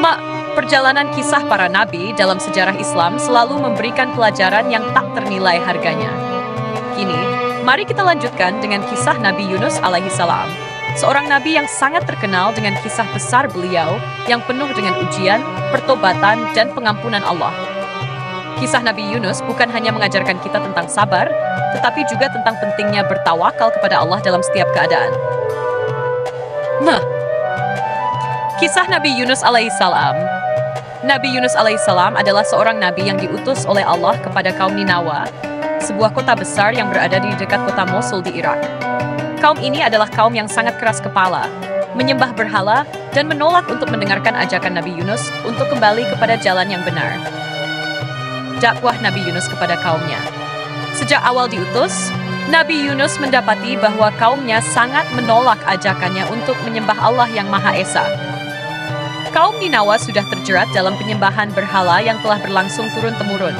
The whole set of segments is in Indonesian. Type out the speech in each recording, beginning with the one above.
Mak, perjalanan kisah para nabi dalam sejarah Islam selalu memberikan pelajaran yang tak ternilai harganya. Kini, mari kita lanjutkan dengan kisah Nabi Yunus alaihi salam, seorang nabi yang sangat terkenal dengan kisah besar beliau yang penuh dengan ujian, pertobatan, dan pengampunan Allah. Kisah Nabi Yunus bukan hanya mengajarkan kita tentang sabar, tetapi juga tentang pentingnya bertawakal kepada Allah dalam setiap keadaan. Nah, kisah Nabi Yunus alaihissalam. Nabi Yunus alaihissalam adalah seorang nabi yang diutus oleh Allah kepada kaum Ninawa, sebuah kota besar yang berada di dekat kota Mosul di Irak. Kaum ini adalah kaum yang sangat keras kepala, menyembah berhala, dan menolak untuk mendengarkan ajakan Nabi Yunus untuk kembali kepada jalan yang benar. Dakwah Nabi Yunus kepada kaumnya. Sejak awal diutus, Nabi Yunus mendapati bahwa kaumnya sangat menolak ajakannya untuk menyembah Allah yang Maha Esa. Kaum Ninawa sudah terjerat dalam penyembahan berhala yang telah berlangsung turun-temurun.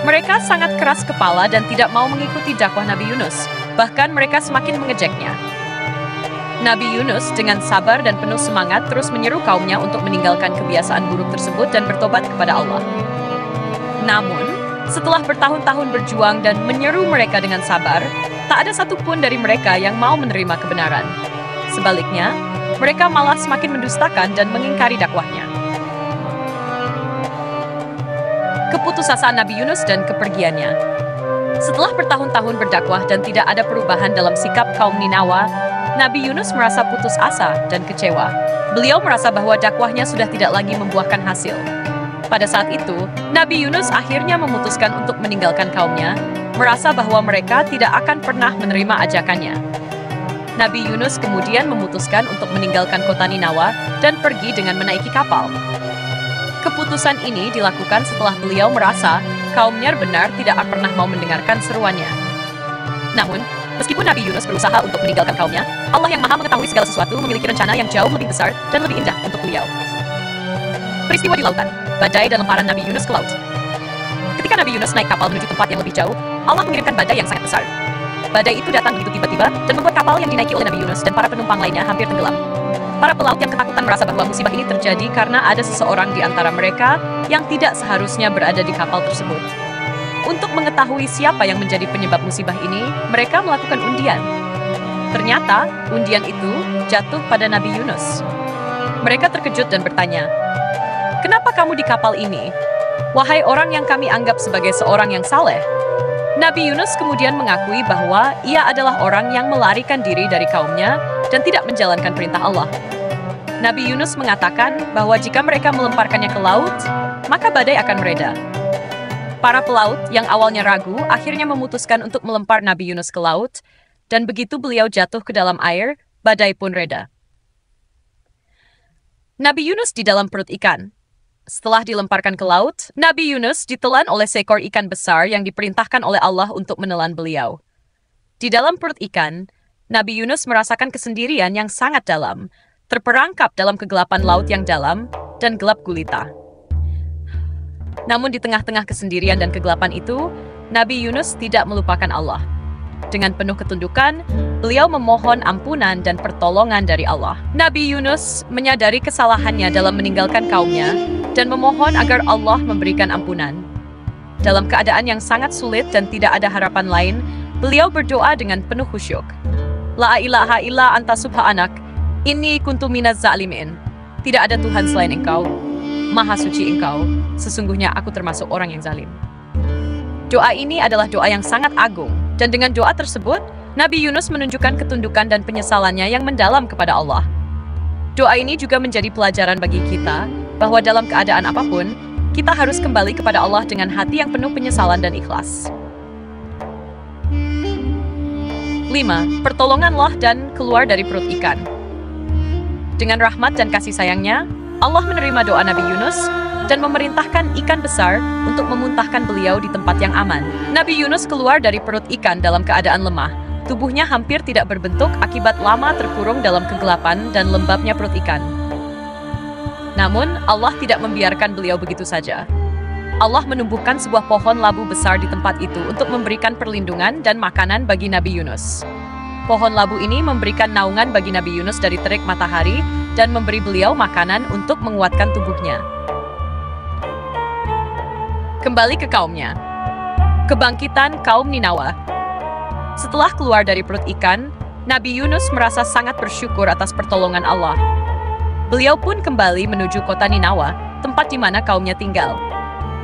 Mereka sangat keras kepala dan tidak mau mengikuti dakwah Nabi Yunus, bahkan mereka semakin mengejeknya. Nabi Yunus dengan sabar dan penuh semangat terus menyeru kaumnya untuk meninggalkan kebiasaan buruk tersebut dan bertobat kepada Allah. Namun, setelah bertahun-tahun berjuang dan menyeru mereka dengan sabar, tak ada satupun dari mereka yang mau menerima kebenaran. Sebaliknya, mereka malah semakin mendustakan dan mengingkari dakwahnya. Keputusasaan Nabi Yunus dan kepergiannya. Setelah bertahun-tahun berdakwah dan tidak ada perubahan dalam sikap kaum Ninawa, Nabi Yunus merasa putus asa dan kecewa. Beliau merasa bahwa dakwahnya sudah tidak lagi membuahkan hasil. Pada saat itu, Nabi Yunus akhirnya memutuskan untuk meninggalkan kaumnya, merasa bahwa mereka tidak akan pernah menerima ajakannya. Nabi Yunus kemudian memutuskan untuk meninggalkan kota Ninawa dan pergi dengan menaiki kapal. Keputusan ini dilakukan setelah beliau merasa kaumnya benar tidak pernah mau mendengarkan seruannya. Namun, meskipun Nabi Yunus berusaha untuk meninggalkan kaumnya, Allah yang Maha mengetahui segala sesuatu memiliki rencana yang jauh lebih besar dan lebih indah untuk beliau. Peristiwa di lautan, badai dan lemparan Nabi Yunus ke laut. Ketika Nabi Yunus naik kapal menuju tempat yang lebih jauh, Allah mengirimkan badai yang sangat besar. Badai itu datang begitu tiba-tiba dan membuat kapal yang dinaiki oleh Nabi Yunus dan para penumpang lainnya hampir tenggelam. Para pelaut yang ketakutan merasa bahwa musibah ini terjadi karena ada seseorang di antara mereka yang tidak seharusnya berada di kapal tersebut. Untuk mengetahui siapa yang menjadi penyebab musibah ini, mereka melakukan undian. Ternyata, undian itu jatuh pada Nabi Yunus. Mereka terkejut dan bertanya, "Kenapa kamu di kapal ini? Wahai orang yang kami anggap sebagai seorang yang saleh." Nabi Yunus kemudian mengakui bahwa ia adalah orang yang melarikan diri dari kaumnya dan tidak menjalankan perintah Allah. Nabi Yunus mengatakan bahwa jika mereka melemparkannya ke laut, maka badai akan mereda. Para pelaut yang awalnya ragu akhirnya memutuskan untuk melempar Nabi Yunus ke laut, dan begitu beliau jatuh ke dalam air, badai pun reda. Nabi Yunus di dalam perut ikan. Setelah dilemparkan ke laut, Nabi Yunus ditelan oleh seekor ikan besar yang diperintahkan oleh Allah untuk menelan beliau. Di dalam perut ikan, Nabi Yunus merasakan kesendirian yang sangat dalam, terperangkap dalam kegelapan laut yang dalam dan gelap gulita. Namun di tengah-tengah kesendirian dan kegelapan itu, Nabi Yunus tidak melupakan Allah. Dengan penuh ketundukan, beliau memohon ampunan dan pertolongan dari Allah. Nabi Yunus menyadari kesalahannya dalam meninggalkan kaumnya dan memohon agar Allah memberikan ampunan. Dalam keadaan yang sangat sulit dan tidak ada harapan lain, beliau berdoa dengan penuh khusyuk. La ilaha illa anta subhanak, inni kuntu minaz zalimin. Tidak ada Tuhan selain Engkau. Maha suci Engkau, sesungguhnya aku termasuk orang yang zalim. Doa ini adalah doa yang sangat agung, dan dengan doa tersebut, Nabi Yunus menunjukkan ketundukan dan penyesalannya yang mendalam kepada Allah. Doa ini juga menjadi pelajaran bagi kita, bahwa dalam keadaan apapun, kita harus kembali kepada Allah dengan hati yang penuh penyesalan dan ikhlas. 5. Pertolonganlah dan keluar dari perut ikan. Dengan rahmat dan kasih sayangnya, Allah menerima doa Nabi Yunus dan memerintahkan ikan besar untuk memuntahkan beliau di tempat yang aman. Nabi Yunus keluar dari perut ikan dalam keadaan lemah. Tubuhnya hampir tidak berbentuk akibat lama terkurung dalam kegelapan dan lembabnya perut ikan. Namun, Allah tidak membiarkan beliau begitu saja. Allah menumbuhkan sebuah pohon labu besar di tempat itu untuk memberikan perlindungan dan makanan bagi Nabi Yunus. Pohon labu ini memberikan naungan bagi Nabi Yunus dari terik matahari dan memberi beliau makanan untuk menguatkan tubuhnya. Kembali ke kaumnya. Kebangkitan kaum Ninawa. Setelah keluar dari perut ikan, Nabi Yunus merasa sangat bersyukur atas pertolongan Allah. Beliau pun kembali menuju kota Ninawa, tempat di mana kaumnya tinggal.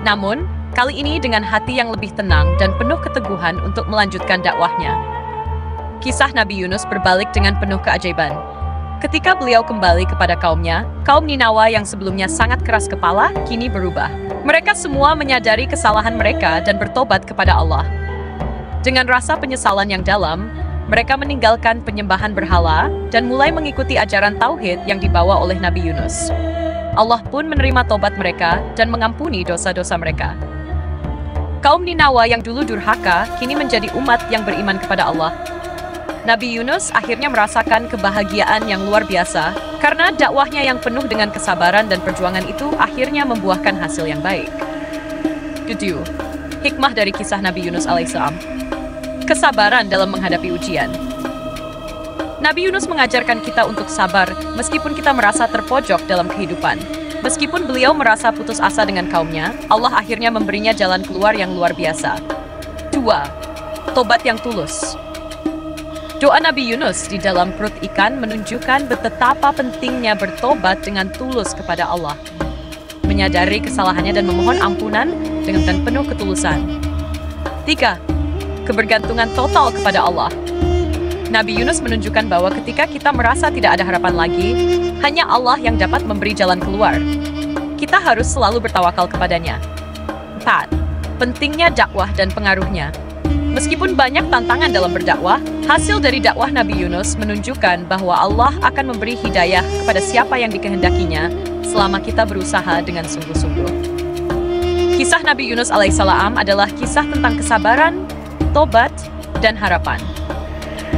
Namun, kali ini dengan hati yang lebih tenang dan penuh keteguhan untuk melanjutkan dakwahnya. Kisah Nabi Yunus berbalik dengan penuh keajaiban. Ketika beliau kembali kepada kaumnya, kaum Ninawa yang sebelumnya sangat keras kepala, kini berubah. Mereka semua menyadari kesalahan mereka dan bertobat kepada Allah. Dengan rasa penyesalan yang dalam, mereka meninggalkan penyembahan berhala dan mulai mengikuti ajaran tauhid yang dibawa oleh Nabi Yunus. Allah pun menerima tobat mereka dan mengampuni dosa-dosa mereka. Kaum Ninawa yang dulu durhaka, kini menjadi umat yang beriman kepada Allah. Nabi Yunus akhirnya merasakan kebahagiaan yang luar biasa karena dakwahnya yang penuh dengan kesabaran dan perjuangan itu akhirnya membuahkan hasil yang baik. 7. Hikmah dari kisah Nabi Yunus alaihissalam. Kesabaran dalam menghadapi ujian. Nabi Yunus mengajarkan kita untuk sabar meskipun kita merasa terpojok dalam kehidupan. Meskipun beliau merasa putus asa dengan kaumnya, Allah akhirnya memberinya jalan keluar yang luar biasa. 2. Tobat yang tulus. Doa Nabi Yunus di dalam perut ikan menunjukkan betapa pentingnya bertobat dengan tulus kepada Allah. Menyadari kesalahannya dan memohon ampunan dengan penuh ketulusan. 3. Kebergantungan total kepada Allah. Nabi Yunus menunjukkan bahwa ketika kita merasa tidak ada harapan lagi, hanya Allah yang dapat memberi jalan keluar. Kita harus selalu bertawakal kepadanya. 4. Pentingnya dakwah dan pengaruhnya. Meskipun banyak tantangan dalam berdakwah, hasil dari dakwah Nabi Yunus menunjukkan bahwa Allah akan memberi hidayah kepada siapa yang dikehendakinya selama kita berusaha dengan sungguh-sungguh. Kisah Nabi Yunus alaihissalam adalah kisah tentang kesabaran, tobat, dan harapan.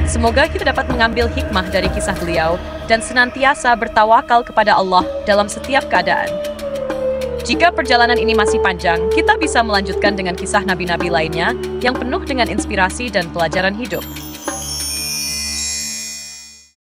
Semoga kita dapat mengambil hikmah dari kisah beliau dan senantiasa bertawakal kepada Allah dalam setiap keadaan. Jika perjalanan ini masih panjang, kita bisa melanjutkan dengan kisah nabi-nabi lainnya yang penuh dengan inspirasi dan pelajaran hidup.